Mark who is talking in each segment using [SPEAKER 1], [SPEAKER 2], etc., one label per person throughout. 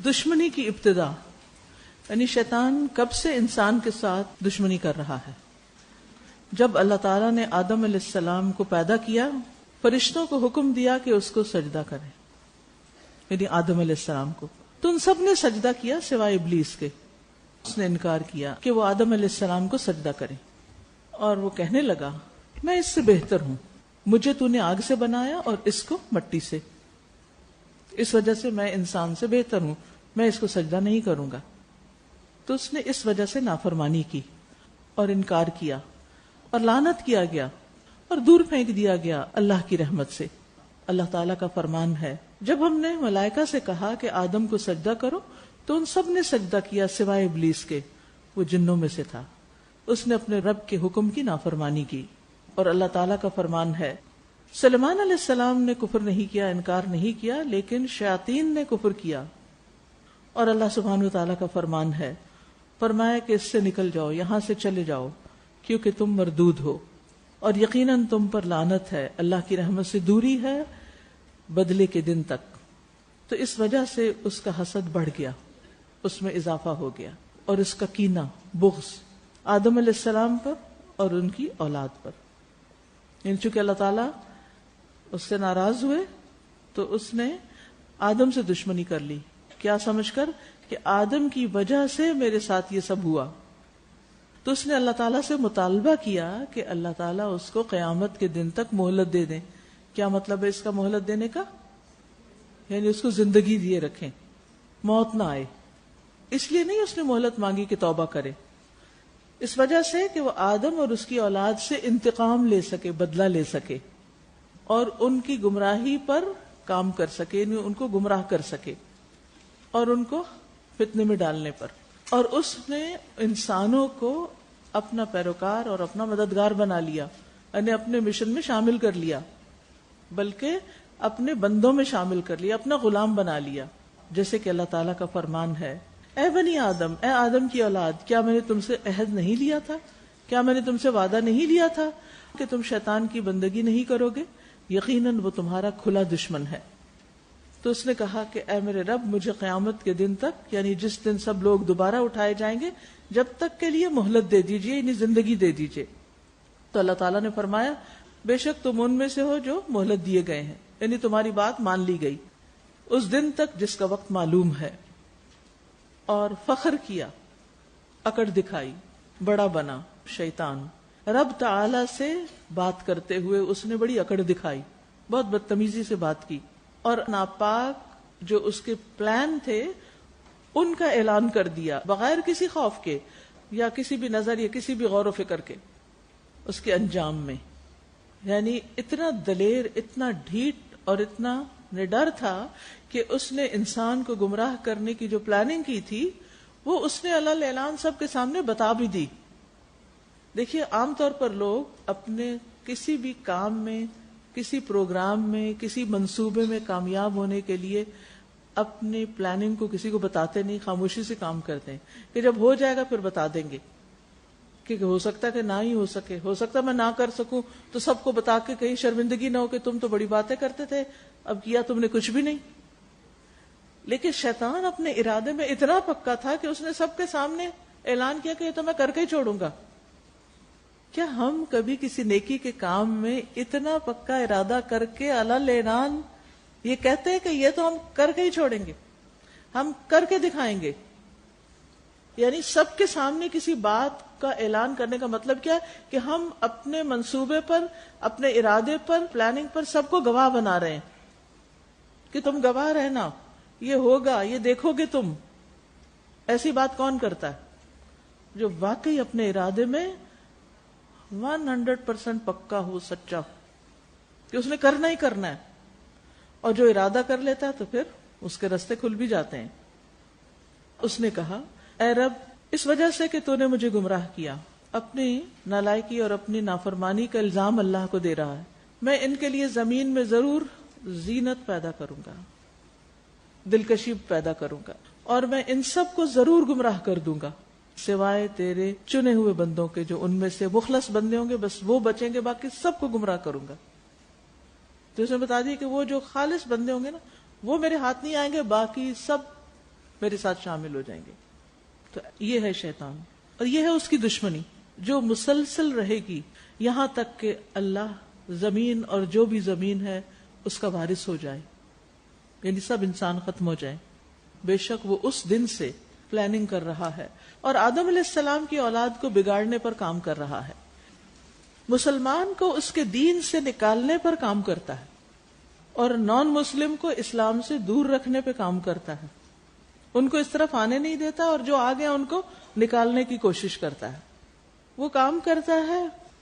[SPEAKER 1] دشمنی کی ابتدا، یعنی شیطان کب سے انسان کے ساتھ دشمنی کر رہا ہے؟ جب اللہ تعالیٰ نے آدم علیہ السلام کو پیدا کیا، فرشتوں کو حکم دیا کہ اس کو سجدہ کریں، یعنی آدم علیہ السلام کو، تو ان سب نے سجدہ کیا سوائے ابلیس کے۔ اس نے انکار کیا کہ وہ آدم علیہ السلام کو سجدہ کریں، اور وہ کہنے لگا میں اس سے بہتر ہوں، مجھے تو نے آگ سے بنایا اور اس کو مٹی سے، اس وجہ سے میں انسان سے بہتر ہوں، میں اس کو سجدہ نہیں کروں گا۔ تو اس نے اس وجہ سے نافرمانی کی اور انکار کیا اور لعنت کیا گیا اور دور پھینک دیا گیا اللہ کی رحمت سے۔ اللہ تعالیٰ کا فرمان ہے، جب ہم نے ملائکہ سے کہا کہ آدم کو سجدہ کرو تو ان سب نے سجدہ کیا سوائے ابلیس کے، وہ جنوں میں سے تھا، اس نے اپنے رب کے حکم کی نافرمانی کی۔ اور اللہ تعالیٰ کا فرمان ہے، سلیمان علیہ السلام نے کفر نہیں کیا، انکار نہیں کیا، لیکن شیاطین نے کفر کیا۔ اور اللہ سبحانہ وتعالیٰ کا فرمان ہے، فرمایا کہ اس سے نکل جاؤ، یہاں سے چلے جاؤ، کیونکہ تم مردود ہو اور یقیناً تم پر لعنت ہے، اللہ کی رحمت سے دوری ہے بدلے کے دن تک۔ تو اس وجہ سے اس کا حسد بڑھ گیا، اس میں اضافہ ہو گیا، اور اس کا کینہ، بغض آدم علیہ السلام پر اور ان کی اولاد پر، یعنی چونکہ اللہ تعالیٰ اس سے ناراض ہوئے تو اس نے آدم سے دشمنی کر لی، کیا سمجھ کر کہ آدم کی وجہ سے میرے ساتھ یہ سب ہوا۔ تو اس نے اللہ تعالیٰ سے مطالبہ کیا کہ اللہ تعالیٰ اس کو قیامت کے دن تک مہلت دے دیں۔ کیا مطلب ہے اس کا مہلت دینے کا؟ یعنی اس کو زندگی دیے رکھیں، موت نہ آئے۔ اس لیے نہیں اس نے مہلت مانگی کہ توبہ کرے، اس وجہ سے کہ وہ آدم اور اس کی اولاد سے انتقام لے سکے، بدلہ لے سکے، اور ان کی گمراہی پر کام کر سکے، یعنی ان کو گمراہ کر سکے اور ان کو فتنے میں ڈالنے پر۔ اور اس نے انسانوں کو اپنا پیروکار اور اپنا مددگار بنا لیا، یعنی اپنے مشن میں شامل کر لیا، بلکہ اپنے بندوں میں شامل کر لیا، اپنا غلام بنا لیا۔ جیسے کہ اللہ تعالیٰ کا فرمان ہے، اے بنی آدم، اے آدم کی اولاد، کیا میں نے تم سے عہد نہیں لیا تھا؟ کیا میں نے تم سے وعدہ نہیں لیا تھا کہ تم شیطان کی بندگی نہیں کرو گے؟ یقیناً وہ تمہارا کھلا دشمن ہے۔ تو اس نے کہا کہ اے میرے رب، مجھے قیامت کے دن تک، یعنی جس دن سب لوگ دوبارہ اٹھائے جائیں گے، جب تک کے لیے مہلت دے دیجئے، یعنی زندگی دے دیجئے۔ تو اللہ تعالیٰ نے فرمایا، بے شک تم ان میں سے ہو جو مہلت دیے گئے ہیں، یعنی تمہاری بات مان لی گئی اس دن تک جس کا وقت معلوم ہے۔ اور فخر کیا، اکڑ دکھائی، بڑا بنا شیطان، رب تعالی سے بات کرتے ہوئے اس نے بڑی اکڑ دکھائی، بہت بدتمیزی سے بات کی، اور ناپاک جو اس کے پلان تھے ان کا اعلان کر دیا، بغیر کسی خوف کے یا کسی بھی نظر یا کسی بھی غور و فکر کے، اس کے انجام میں۔ یعنی اتنا دلیر، اتنا ڈھیٹ اور اتنا نڈر تھا کہ اس نے انسان کو گمراہ کرنے کی جو پلاننگ کی تھی وہ اس نے علل اعلان سب کے سامنے بتا بھی دی۔ دیکھیے، عام طور پر لوگ اپنے کسی بھی کام میں، کسی پروگرام میں، کسی منصوبے میں کامیاب ہونے کے لیے اپنی پلاننگ کو کسی کو بتاتے نہیں، خاموشی سے کام کرتے ہیں کہ جب ہو جائے گا پھر بتا دیں گے، کیونکہ ہو سکتا ہے کہ نہ ہی ہو سکے، ہو سکتا ہے میں نہ کر سکوں، تو سب کو بتا کے کہیں شرمندگی نہ ہو کہ تم تو بڑی باتیں کرتے تھے، اب کیا تم نے کچھ بھی نہیں۔ لیکن شیطان اپنے ارادے میں اتنا پکا تھا کہ اس نے سب کے سامنے اعلان کیا کہ یہ تو میں کر کے ہی چھوڑوں گا۔ کیا ہم کبھی کسی نیکی کے کام میں اتنا پکا ارادہ کر کے علل اعلان یہ کہتے ہیں کہ یہ تو ہم کر کے ہی چھوڑیں گے، ہم کر کے دکھائیں گے؟ یعنی سب کے سامنے کسی بات کا اعلان کرنے کا مطلب کیا ہے کہ ہم اپنے منصوبے پر، اپنے ارادے پر، پلاننگ پر سب کو گواہ بنا رہے ہیں کہ تم گواہ رہنا، یہ ہوگا، یہ دیکھو گے تم۔ ایسی بات کون کرتا ہے؟ جو واقعی اپنے ارادے میں 100% پکا ہو، سچا ہو کہ اس نے کرنا ہی کرنا ہے، اور جو ارادہ کر لیتا ہے تو پھر اس کے راستے کھل بھی جاتے ہیں۔ اس نے کہا، اے رب، اس وجہ سے کہ تو نے مجھے گمراہ کیا، اپنی نالائکی اور اپنی نافرمانی کا الزام اللہ کو دے رہا ہے، میں ان کے لیے زمین میں ضرور زینت پیدا کروں گا، دلکشی پیدا کروں گا، اور میں ان سب کو ضرور گمراہ کر دوں گا سوائے تیرے چنے ہوئے بندوں کے، جو ان میں سے مخلص بندے ہوں گے، بس وہ بچیں گے، باقی سب کو گمراہ کروں گا۔ تو اس نے بتا دیا کہ وہ جو خالص بندے ہوں گے نا، وہ میرے ہاتھ نہیں آئیں گے، باقی سب میرے ساتھ شامل ہو جائیں گے. تو یہ ہے شیطان، اور یہ ہے اس کی دشمنی جو مسلسل رہے گی یہاں تک کہ اللہ زمین اور جو بھی زمین ہے اس کا وارث ہو جائے، یعنی سب انسان ختم ہو جائے. بے شک وہ اس دن سے پلاننگ کر رہا ہے اور آدم علیہ السلام کی اولاد کو بگاڑنے پر کام کر رہا ہے. مسلمان کو اس کے دین سے نکالنے پر کام کرتا ہے اور نان مسلم کو اسلام سے دور رکھنے پہ کام کرتا ہے. ان کو اس طرف آنے نہیں دیتا اور جو آ گیا ان کو نکالنے کی کوشش کرتا ہے. وہ کام کرتا ہے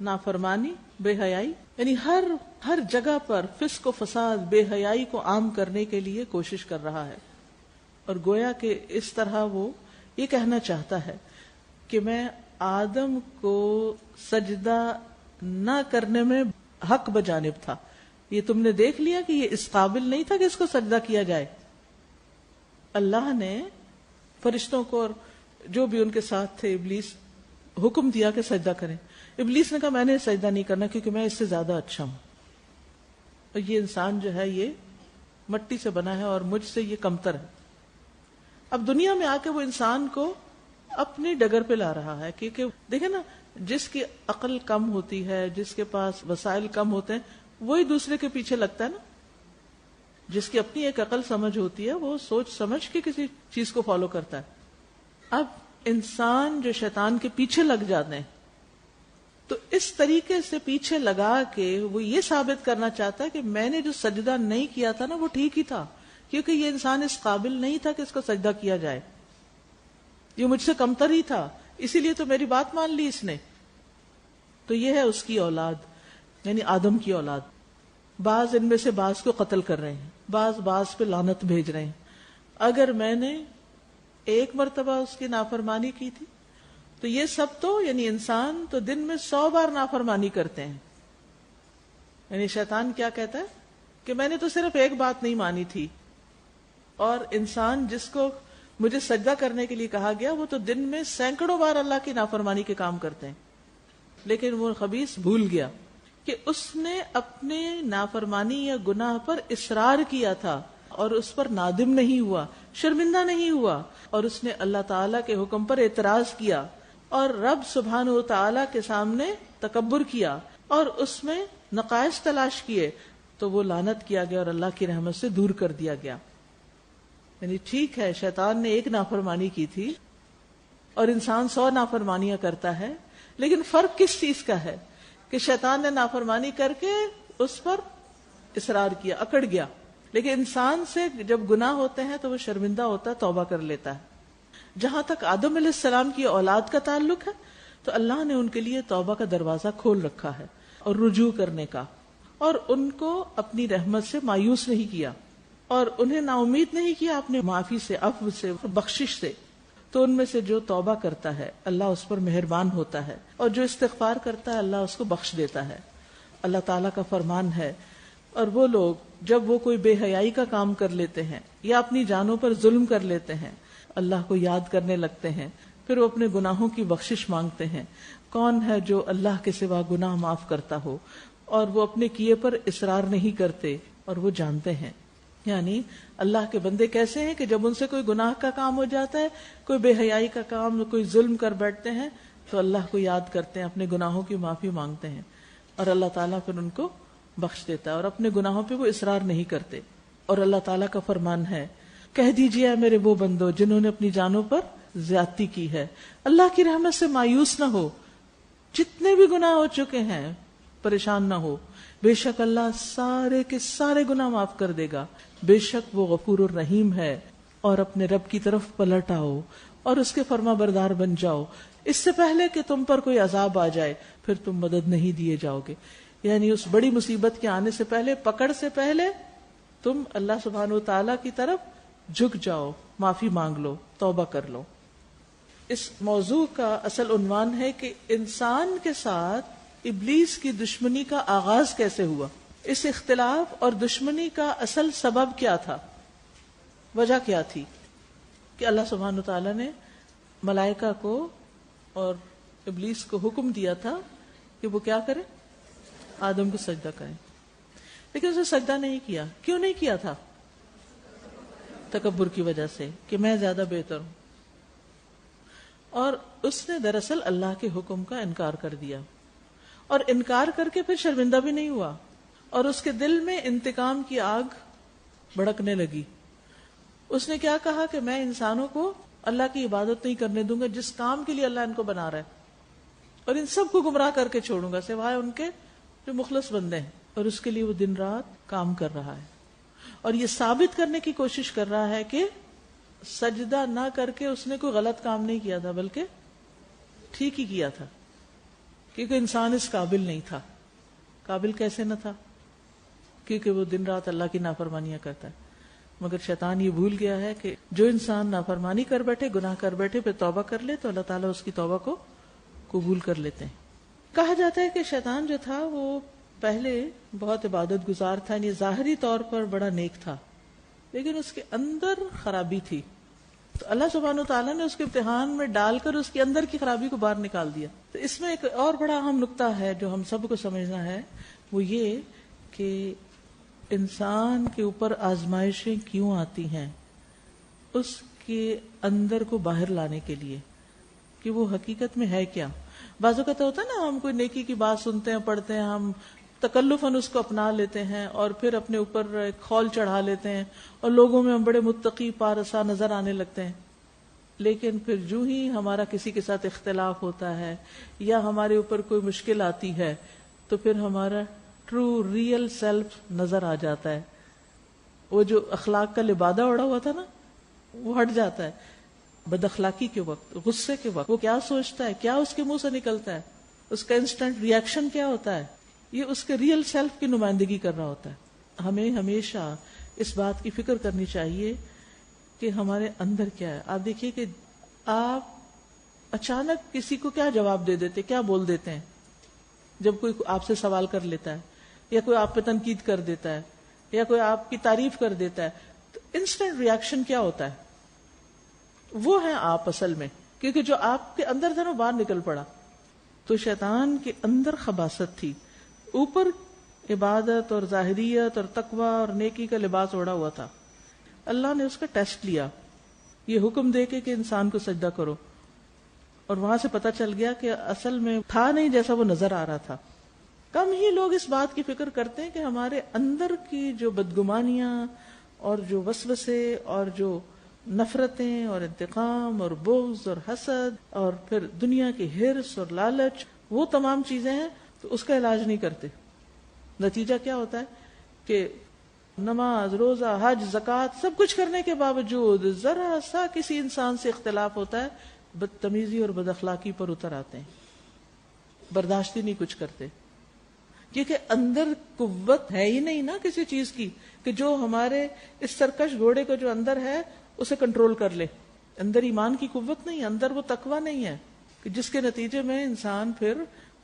[SPEAKER 1] نافرمانی، بے حیائی، یعنی ہر جگہ پر فسق و فساد، بے حیائی کو عام کرنے کے لیے کوشش کر رہا ہے. اور گویا کہ اس طرح وہ یہ کہنا چاہتا ہے کہ میں آدم کو سجدہ نہ کرنے میں حق بجانب تھا. یہ تم نے دیکھ لیا کہ یہ اس قابل نہیں تھا کہ اس کو سجدہ کیا جائے. اللہ نے فرشتوں کو اور جو بھی ان کے ساتھ تھے، ابلیس، حکم دیا کہ سجدہ کریں. ابلیس نے کہا میں نے سجدہ نہیں کرنا کیونکہ میں اس سے زیادہ اچھا ہوں، اور یہ انسان جو ہے یہ مٹی سے بنا ہے اور مجھ سے یہ کمتر ہے. اب دنیا میں آ کے وہ انسان کو اپنی ڈگر پہ لا رہا ہے، کیونکہ دیکھیں نا، جس کی عقل کم ہوتی ہے، جس کے پاس وسائل کم ہوتے ہیں، وہی دوسرے کے پیچھے لگتا ہے نا. جس کی اپنی ایک عقل سمجھ ہوتی ہے وہ سوچ سمجھ کے کسی چیز کو فالو کرتا ہے. اب انسان جو شیطان کے پیچھے لگ جاتے ہیں تو اس طریقے سے پیچھے لگا کے وہ یہ ثابت کرنا چاہتا ہے کہ میں نے جو سجدہ نہیں کیا تھا نا وہ ٹھیک ہی تھا، کیونکہ یہ انسان اس قابل نہیں تھا کہ اس کو سجدہ کیا جائے، یہ مجھ سے کمتر ہی تھا، اسی لیے تو میری بات مان لی اس نے. تو یہ ہے اس کی اولاد، یعنی آدم کی اولاد. بعض ان میں سے بعض کو قتل کر رہے ہیں، بعض پہ لعنت بھیج رہے ہیں. اگر میں نے ایک مرتبہ اس کی نافرمانی کی تھی تو یہ سب تو، یعنی انسان تو دن میں 100 بار نافرمانی کرتے ہیں. یعنی شیطان کیا کہتا ہے کہ میں نے تو صرف ایک بات نہیں مانی تھی، اور انسان جس کو مجھے سجدہ کرنے کے لیے کہا گیا وہ تو دن میں سینکڑوں بار اللہ کی نافرمانی کے کام کرتے ہیں. لیکن وہ خبیث بھول گیا کہ اس نے اپنے نافرمانی یا گناہ پر اصرار کیا تھا اور اس پر نادم نہیں ہوا، شرمندہ نہیں ہوا، اور اس نے اللہ تعالیٰ کے حکم پر اعتراض کیا اور رب سبحانہ و تعالیٰ کے سامنے تکبر کیا اور اس میں نقائص تلاش کیے، تو وہ لعنت کیا گیا اور اللہ کی رحمت سے دور کر دیا گیا. یعنی ٹھیک ہے شیطان نے ایک نافرمانی کی تھی اور انسان 100 نافرمانیاں کرتا ہے، لیکن فرق کس چیز کا ہے کہ شیطان نے نافرمانی کر کے اس پر اصرار کیا، اکڑ گیا، لیکن انسان سے جب گناہ ہوتے ہیں تو وہ شرمندہ ہوتا ہے، توبہ کر لیتا ہے. جہاں تک آدم علیہ السلام کی اولاد کا تعلق ہے تو اللہ نے ان کے لیے توبہ کا دروازہ کھول رکھا ہے اور رجوع کرنے کا، اور ان کو اپنی رحمت سے مایوس نہیں کیا اور انہیں نا امید نہیں کیا اپنے معافی سے، عفو سے، بخشش سے. تو ان میں سے جو توبہ کرتا ہے اللہ اس پر مہربان ہوتا ہے، اور جو استغفار کرتا ہے اللہ اس کو بخش دیتا ہے. اللہ تعالیٰ کا فرمان ہے. اور وہ لوگ جب وہ کوئی بے حیائی کا کام کر لیتے ہیں یا اپنی جانوں پر ظلم کر لیتے ہیں، اللہ کو یاد کرنے لگتے ہیں، پھر وہ اپنے گناہوں کی بخشش مانگتے ہیں. کون ہے جو اللہ کے سوا گناہ معاف کرتا ہو، اور وہ اپنے کیے پر اصرار نہیں کرتے اور وہ جانتے ہیں. یعنی اللہ کے بندے کیسے ہیں کہ جب ان سے کوئی گناہ کا کام ہو جاتا ہے، کوئی بے حیائی کا کام، کوئی ظلم کر بیٹھتے ہیں، تو اللہ کو یاد کرتے ہیں، اپنے گناہوں کی معافی مانگتے ہیں، اور اللہ تعالیٰ پھر ان کو بخش دیتا ہے، اور اپنے گناہوں پہ وہ اصرار نہیں کرتے. اور اللہ تعالیٰ کا فرمان ہے، کہہ دیجئے اے میرے وہ بندو جنہوں نے اپنی جانوں پر زیادتی کی ہے، اللہ کی رحمت سے مایوس نہ ہو. جتنے بھی گناہ ہو چکے ہیں پریشان نہ ہو، بے شک اللہ سارے کے سارے گناہ معاف کر دے گا. بے شک وہ غفور الرحیم ہے. اور اپنے رب کی طرف پلٹ آؤ اور اس کے فرما بردار بن جاؤ، اس سے پہلے کہ تم پر کوئی عذاب آ جائے، پھر تم مدد نہیں دیے جاؤ گے. یعنی اس بڑی مصیبت کے آنے سے پہلے، پکڑ سے پہلے، تم اللہ سبحانہ و تعالیٰ کی طرف جھک جاؤ، معافی مانگ لو، توبہ کر لو. اس موضوع کا اصل عنوان ہے کہ انسان کے ساتھ ابلیس کی دشمنی کا آغاز کیسے ہوا، اس اختلاف اور دشمنی کا اصل سبب کیا تھا، وجہ کیا تھی کہ اللہ سبحانہ و تعالیٰ نے ملائکہ کو اور ابلیس کو حکم دیا تھا کہ وہ کیا کرے، آدم کو سجدہ کریں، لیکن اسے سجدہ نہیں کیا. کیوں نہیں کیا تھا؟ تکبر کی وجہ سے کہ میں زیادہ بہتر ہوں. اور اس نے دراصل اللہ کے حکم کا انکار کر دیا, اور انکار کر کے پھر شرمندہ بھی نہیں ہوا, اور اس کے دل میں انتقام کی آگ بھڑکنے لگی. اس نے کیا کہا کہ میں انسانوں کو اللہ کی عبادت نہیں کرنے دوں گا جس کام کے لیے اللہ ان کو بنا رہا ہے, اور ان سب کو گمراہ کر کے چھوڑوں گا سوائے ان کے جو مخلص بندے ہیں. اور اس کے لیے وہ دن رات کام کر رہا ہے, اور یہ ثابت کرنے کی کوشش کر رہا ہے کہ سجدہ نہ کر کے اس نے کوئی غلط کام نہیں کیا تھا, بلکہ ٹھیک ہی کیا تھا, کیونکہ انسان اس قابل نہیں تھا. قابل کیسے نہ تھا؟ کیونکہ وہ دن رات اللہ کی نافرمانیاں کرتا ہے. مگر شیطان یہ بھول گیا ہے کہ جو انسان نافرمانی کر بیٹھے, گناہ کر بیٹھے, پھر توبہ کر لے تو اللہ تعالیٰ اس کی توبہ کو قبول کر لیتے ہیں. کہا جاتا ہے کہ شیطان جو تھا وہ پہلے بہت عبادت گزار تھا, یعنی ظاہری طور پر بڑا نیک تھا, لیکن اس کے اندر خرابی تھی. تو اللہ سبحانہ وتعالیٰ نے اس کے امتحان میں ڈال کر اس کے اندر کی خرابی کو باہر نکال دیا. تو اس میں ایک اور بڑا اہم نقطہ ہے جو ہم سب کو سمجھنا ہے, وہ یہ کہ انسان کے اوپر آزمائشیں کیوں آتی ہیں, اس کے اندر کو باہر لانے کے لیے کہ وہ حقیقت میں ہے کیا. بعض اوقات ہوتا ہے نا, ہم کوئی نیکی کی بات سنتے ہیں, پڑھتے ہیں, ہم تکلفاً اس کو اپنا لیتے ہیں اور پھر اپنے اوپر ایک خول چڑھا لیتے ہیں, اور لوگوں میں ہم بڑے متقی پارسا نظر آنے لگتے ہیں. لیکن پھر جو ہی ہمارا کسی کے ساتھ اختلاف ہوتا ہے یا ہمارے اوپر کوئی مشکل آتی ہے تو پھر ہمارا ٹرو ریئل سیلف نظر آ جاتا ہے. وہ جو اخلاق کا لبادہ اڑا ہوا تھا نا, وہ ہٹ جاتا ہے. بد اخلاقی کے وقت, غصے کے وقت وہ کیا سوچتا ہے, کیا اس کے منہ سے نکلتا ہے, اس کا انسٹنٹ ریئیکشن کیا ہوتا ہے, یہ اس کے ریئل سیلف کی نمائندگی کر رہا ہوتا ہے. ہمیں ہمیشہ اس بات کی فکر کرنی چاہیے کہ ہمارے اندر کیا ہے. آپ دیکھیے کہ آپ اچانک کسی کو کیا جواب دے دیتے, کیا بول دیتے ہیں جب کوئی آپ سے سوال کر لیتا ہے, یا کوئی آپ پہ تنقید کر دیتا ہے, یا کوئی آپ کی تعریف کر دیتا ہے, تو انسٹنٹ ریئیکشن کیا ہوتا ہے؟ وہ ہیں آپ اصل میں, کیونکہ جو آپ کے اندر تھا نا باہر نکل پڑا. تو شیطان کے اندر خباثت تھی, اوپر عبادت اور ظاہریت اور تقوی اور نیکی کا لباس اوڑا ہوا تھا. اللہ نے اس کا ٹیسٹ لیا, یہ حکم دے کے کہ انسان کو سجدہ کرو, اور وہاں سے پتہ چل گیا کہ اصل میں تھا نہیں جیسا وہ نظر آ رہا تھا. کم ہی لوگ اس بات کی فکر کرتے ہیں کہ ہمارے اندر کی جو بدگمانیاں اور جو وسوسے اور جو نفرتیں اور انتقام اور بغض اور حسد اور پھر دنیا کی ہرس اور لالچ, وہ تمام چیزیں ہیں, تو اس کا علاج نہیں کرتے. نتیجہ کیا ہوتا ہے کہ نماز, روزہ, حج, زکوٰۃ سب کچھ کرنے کے باوجود ذرا سا کسی انسان سے اختلاف ہوتا ہے, بدتمیزی اور بد اخلاقی پر اتر آتے ہیں, برداشت ہی نہیں کچھ کرتے, کیونکہ اندر قوت ہے ہی نہیں نا کسی چیز کی کہ جو ہمارے اس سرکش گھوڑے کو جو اندر ہے اسے کنٹرول کر لے. اندر ایمان کی قوت نہیں, اندر وہ تقوی نہیں ہے کہ جس کے نتیجے میں انسان پھر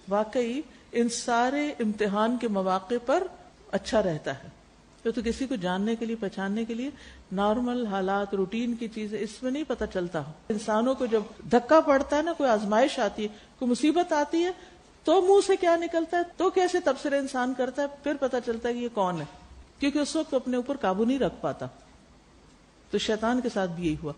[SPEAKER 1] واقعی ان سارے امتحان کے مواقع پر اچھا رہتا ہے. تو کسی کو جاننے کے لیے, پہچاننے کے لیے نارمل حالات, روٹین کی چیزیں اس میں نہیں پتہ چلتا. انسانوں کو جب دھکا پڑتا ہے نا, کوئی آزمائش آتی ہے, کوئی مصیبت آتی ہے, تو منہ سے کیا نکلتا ہے, تو کیسے تبصرے انسان کرتا ہے, پھر پتہ چلتا ہے کہ یہ کون ہے, کیونکہ اس وقت اپنے اوپر قابو نہیں رکھ پاتا. تو شیطان کے ساتھ بھی یہی ہوا.